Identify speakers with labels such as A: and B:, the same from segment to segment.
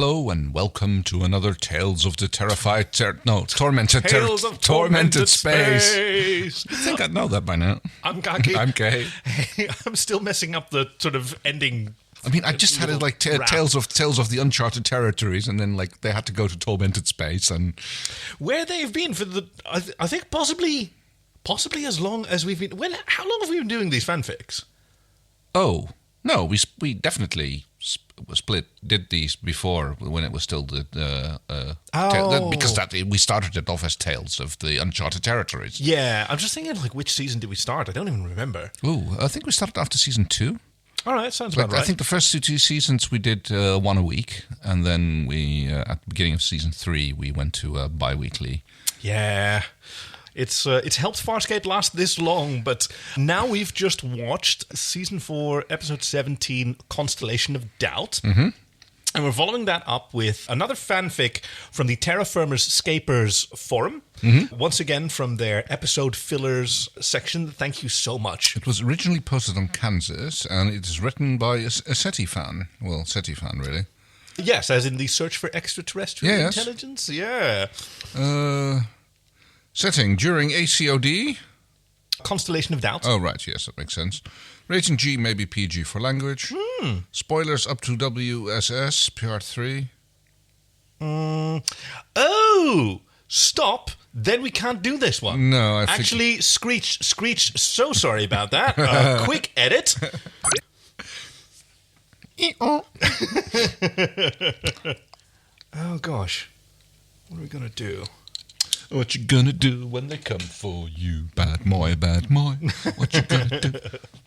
A: hello and welcome to another Tales of the Tormented
B: Tales of Tormented Space.
A: I think I'd know that by now.
B: I'm Gaki.
A: I'm Kay.
B: Hey, I'm still messing up the sort of ending.
A: I mean, I just had it like Tales of the Uncharted Territories, and then like they had to go to Tormented Space, and
B: where they've been for I think possibly as long as we've been. How long have we been doing these fanfics?
A: Oh no, we definitely did these before when it was still because we started it off as Tales of the Uncharted Territories.
B: Yeah, I'm just thinking like which season did we start? I don't even remember.
A: Oh, I think we started after season 2.
B: All right, sounds about right.
A: I think the first two seasons we did one a week, and then we at the beginning of season 3 we went to bi-weekly.
B: Yeah. It's helped Farscape last this long, but now we've just watched Season 4, Episode 17, Constellation of Doubt. Mm-hmm. And we're following that up with another fanfic from the Terraformers Scapers forum. Mm-hmm. Once again, from their episode fillers section. Thank you so much.
A: It was originally posted on Kansas, and it is written by a SETI fan. Well, SETI fan, really.
B: Yes, as in the search for extraterrestrial intelligence? Yeah.
A: Setting during ACOD.
B: Constellation of Doubt.
A: Oh, right, yes, that makes sense. Rating G, maybe PG for language. Spoilers up to WSS, PR3.
B: Oh, stop. Then we can't do this one.
A: No,
B: Actually, Screech, so sorry about that. Quick edit. Oh, gosh. What are we going to do?
A: What you gonna do when they come for you, bad moy, bad moy? What you gonna do?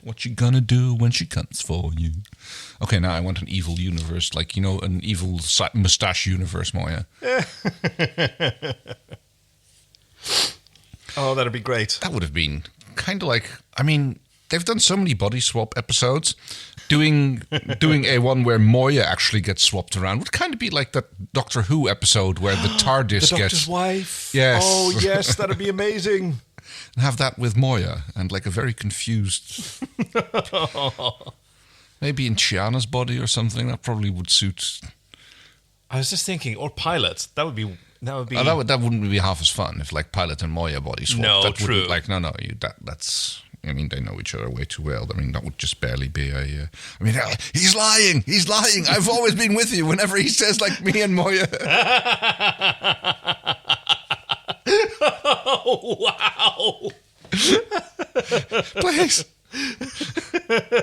A: What you gonna do when she comes for you? Okay, now I want an evil universe, like, an evil mustache universe, Moya.
B: Oh, that'd be great.
A: That would have been kind of like, they've done so many body swap episodes. Doing a one where Moya actually gets swapped around would kind of be like that Doctor Who episode where the TARDIS
B: the
A: gets...
B: Doctor's wife?
A: Yes.
B: Oh, yes, that'd be amazing.
A: And have that with Moya and like a very confused... Maybe in Chiana's body or something. That probably would suit...
B: I was just thinking, or Pilot. That would be...
A: that wouldn't be half as fun if like Pilot and Moya body swap.
B: No,
A: that
B: true.
A: That's... they know each other way too well. That would just barely be a... he's lying! He's lying! I've always been with you whenever he says, like, me and Moya.
B: Oh, wow!
A: Please.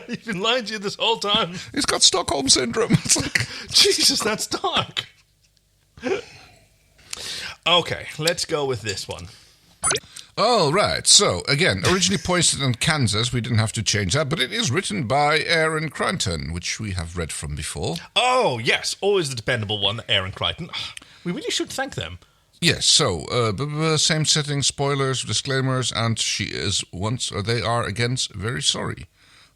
B: He's been lying to you this whole time.
A: He's got Stockholm Syndrome. It's like...
B: Jesus, that's dark. Okay, let's go with this one.
A: Oh, right. So, again, originally posted in Kansas. We didn't have to change that, but it is written by AerynCrichton, which we have read from before.
B: Oh, yes. Always the dependable one, AerynCrichton. We really should thank them.
A: Yes, so, same setting, spoilers, disclaimers, and they are again very sorry.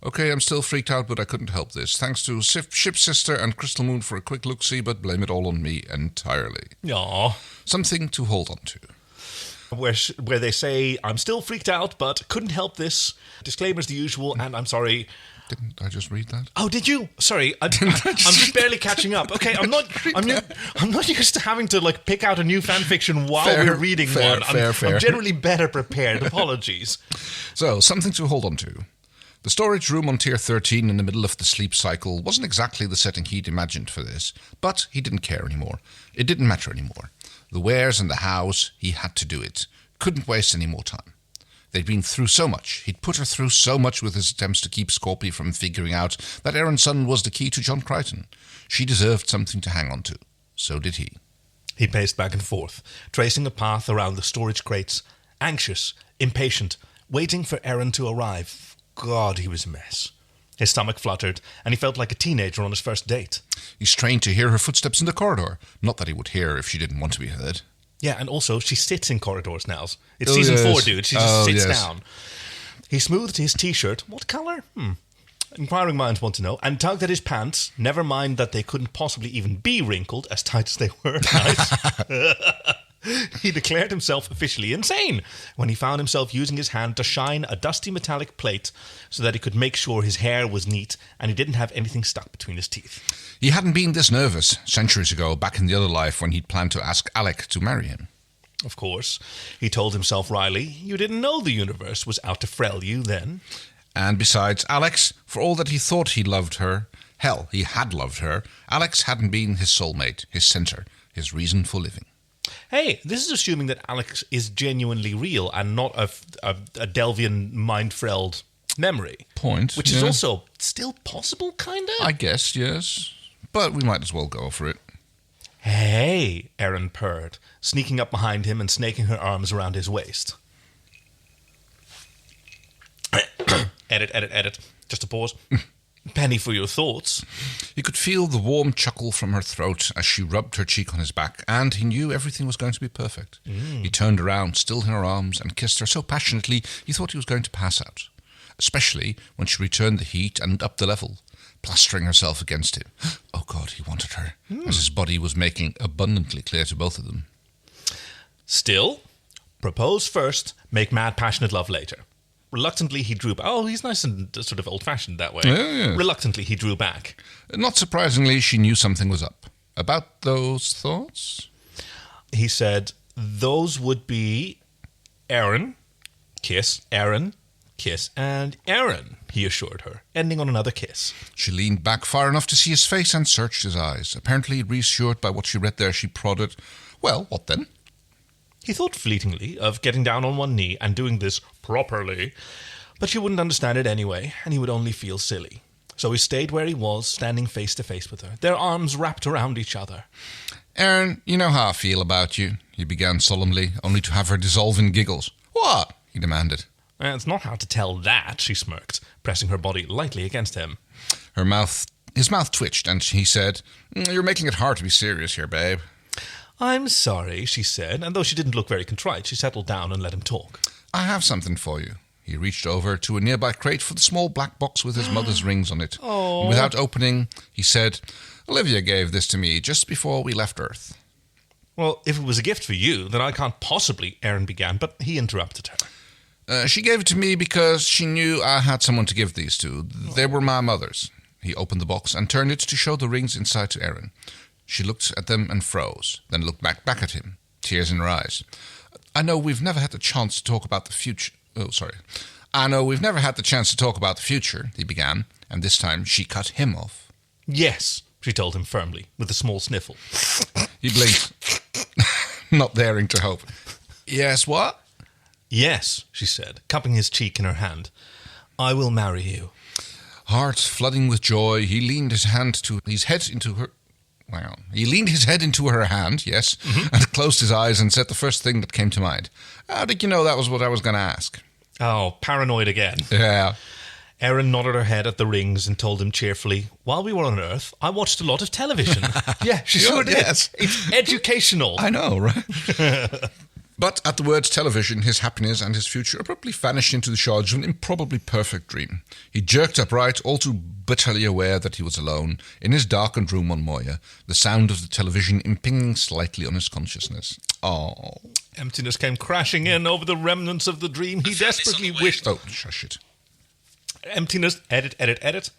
A: Okay, I'm still freaked out, but I couldn't help this. Thanks to Ship Sister and Crystal Moon for a quick look-see, but blame it all on me entirely.
B: Aww.
A: Something to hold on to.
B: Where they say, I'm still freaked out, but couldn't help this. Disclaimers the usual, and I'm sorry.
A: Didn't I just read that?
B: Oh, did you? Sorry, I'm just barely catching up. Okay, I'm not used to having to like pick out a new fanfiction while we're reading one. I'm generally better prepared. Apologies.
A: So, something to hold on to. The storage room on Tier 13 in the middle of the sleep cycle wasn't exactly the setting he'd imagined for this, but he didn't care anymore. It didn't matter anymore. The wares and the hows, he had to do it. Couldn't waste any more time. They'd been through so much. He'd put her through so much with his attempts to keep Scorpio from figuring out that Aaron's son was the key to John Crichton. She deserved something to hang on to. So did he.
B: He paced back and forth, tracing a path around the storage crates, anxious, impatient, waiting for Aaron to arrive. God, he was a mess. His stomach fluttered, and he felt like a teenager on his first date.
A: He strained to hear her footsteps in the corridor. Not that he would hear if she didn't want to be heard.
B: Yeah, and also, she sits in corridors now. It's season 4, dude. She just sits down. He smoothed his T-shirt. What colour? Inquiring minds want to know. And tugged at his pants. Never mind that they couldn't possibly even be wrinkled, as tight as they were. Nice. He declared himself officially insane when he found himself using his hand to shine a dusty metallic plate so that he could make sure his hair was neat and he didn't have anything stuck between his teeth.
A: He hadn't been this nervous centuries ago, back in the other life when he'd planned to ask Alec to marry him.
B: Of course, he told himself wryly, you didn't know the universe was out to frel you then.
A: And besides, Alex, for all that he thought he loved her, hell, he had loved her, Alex hadn't been his soulmate, his center, his reason for living.
B: Hey, this is assuming that Alex is genuinely real and not a Delvian mind-frelled memory.
A: Point.
B: Which is also still possible, kind of?
A: I guess, yes. But we might as well go for it.
B: Hey, Aeryn purred, sneaking up behind him and snaking her arms around his waist. Edit. Just a pause. Penny for your thoughts.
A: He could feel the warm chuckle from her throat as she rubbed her cheek on his back, and he knew everything was going to be perfect. He turned around, still in her arms, and kissed her so passionately he thought he was going to pass out, especially when she returned the heat and upped the level, plastering herself against him. Oh God, he wanted her, as his body was making abundantly clear to both of them.
B: Still, propose first, make mad passionate love later. Reluctantly, he drew back. Oh, he's nice and sort of old-fashioned that way.
A: Yeah.
B: Reluctantly, he drew back.
A: Not surprisingly, she knew something was up. About those thoughts?
B: He said, those would be Aeryn, kiss, Aeryn, kiss, and Aeryn, he assured her, ending on another kiss.
A: She leaned back far enough to see his face and searched his eyes. Apparently reassured by what she read there, she prodded, well, what then?
B: He thought fleetingly of getting down on one knee and doing this properly, but she wouldn't understand it anyway, and he would only feel silly. So he stayed where he was, standing face to face with her, their arms wrapped around each other.
A: Aeryn, you know how I feel about you, he began solemnly, only to have her dissolve in giggles. What? He demanded.
B: It's not hard to tell that, she smirked, pressing her body lightly against him.
A: His mouth twitched, and he said, you're making it hard to be serious here, babe.
B: I'm sorry, she said, and though she didn't look very contrite, she settled down and let him talk.
A: I have something for you. He reached over to a nearby crate for the small black box with his mother's rings on it.
B: Oh.
A: Without opening, he said, Olivia gave this to me just before we left Earth.
B: Well, if it was a gift for you, then I can't possibly, Aeryn began, but he interrupted her.
A: She gave it to me because she knew I had someone to give these to. They were my mother's. He opened the box and turned it to show the rings inside to Aeryn. She looked at them and froze, then looked back at him, tears in her eyes. I know we've never had the chance to talk about the future. I know we've never had the chance to talk about the future, he began, and this time she cut him off.
B: Yes, she told him firmly, with a small sniffle.
A: He blinked, not daring to hope. Yes, what?
B: Yes, she said, cupping his cheek in her hand. I will marry you.
A: Heart flooding with joy, he leaned his head into her... Wow. He leaned his head into her hand, yes, and closed his eyes and said the first thing that came to mind. How did you know that was what I was going to ask?
B: Oh, paranoid again.
A: Yeah.
B: Aeryn nodded her head at the rings and told him cheerfully, while we were on Earth, I watched a lot of television. Yeah, she sure did.
A: Yes.
B: It's educational.
A: I know, right? But at the words television, his happiness and his future abruptly vanished into the shards of an improbably perfect dream. He jerked upright, all too bitterly aware that he was alone, in his darkened room on Moya, the sound of the television impinging slightly on his consciousness. Oh.
B: Emptiness came crashing in over the remnants of the dream he desperately wished...
A: Oh, shush it.
B: Emptiness, edit.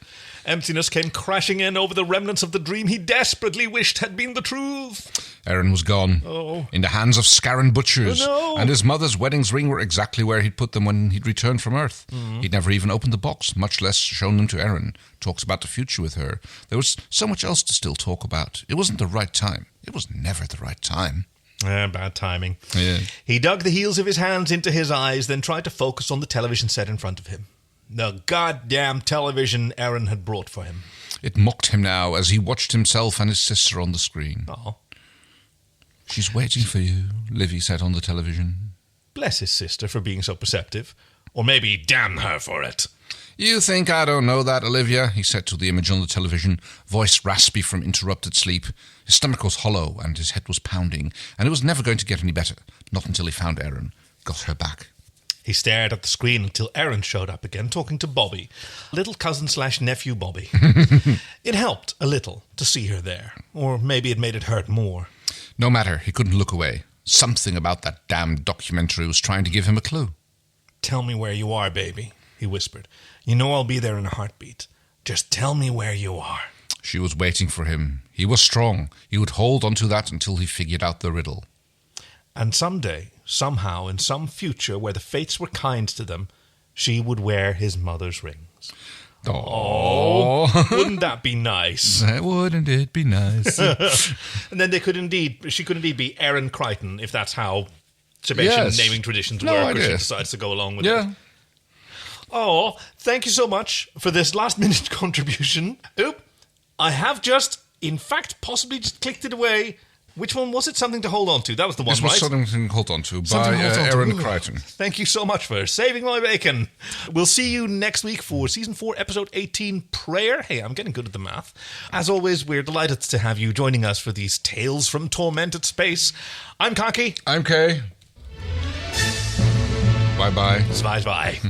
B: Emptiness came crashing in over the remnants of the dream he desperately wished had been the truth.
A: Aeryn was gone.
B: Oh.
A: In the hands of Scarran butchers.
B: Oh, no.
A: And his mother's wedding's ring were exactly where he'd put them when he'd returned from Earth. He'd never even opened the box, much less shown them to Aeryn. Talks about the future with her. There was so much else to still talk about. It wasn't the right time. It was never the right time.
B: Bad timing.
A: Yeah.
B: He dug the heels of his hands into his eyes, then tried to focus on the television set in front of him. The goddamn television Aeryn had brought for him.
A: It mocked him now as he watched himself and his sister on the screen.
B: Oh.
A: She's waiting for you, Livy said on the television.
B: Bless his sister for being so perceptive. Or maybe damn her for it.
A: You think I don't know that, Olivia? He said to the image on the television, voice raspy from interrupted sleep. His stomach was hollow and his head was pounding, and it was never going to get any better, not until he found Aeryn, got her back.
B: He stared at the screen until Aeryn showed up again, talking to Bobby, little cousin/nephew Bobby. It helped a little to see her there, or maybe it made it hurt more.
A: No matter, he couldn't look away. Something about that damned documentary was trying to give him a clue.
B: "Tell me where you are, baby," he whispered. "You know I'll be there in a heartbeat. Just tell me where you are."
A: She was waiting for him. He was strong. He would hold on to that until he figured out the riddle.
B: And someday, somehow, in some future where the fates were kind to them, she would wear his mother's rings.
A: Oh,
B: wouldn't that be nice?
A: Wouldn't it be nice?
B: And then she could indeed be AerynCrichton, if that's how Sebastian naming traditions work, or she decides to go along with it. Oh, thank you so much for this last-minute contribution. Oop, I have just, in fact, possibly just clicked it away. Which one was it? Something to Hold On To. That was the one, right?
A: This was Something to Hold On To by AerynCrichton.
B: Thank you so much for saving my bacon. We'll see you next week for Season 4, Episode 18, Prayer. Hey, I'm getting good at the math. As always, we're delighted to have you joining us for these Tales from Tormented Space. I'm Kaki.
A: I'm Kay. Bye-bye.
B: Bye-bye.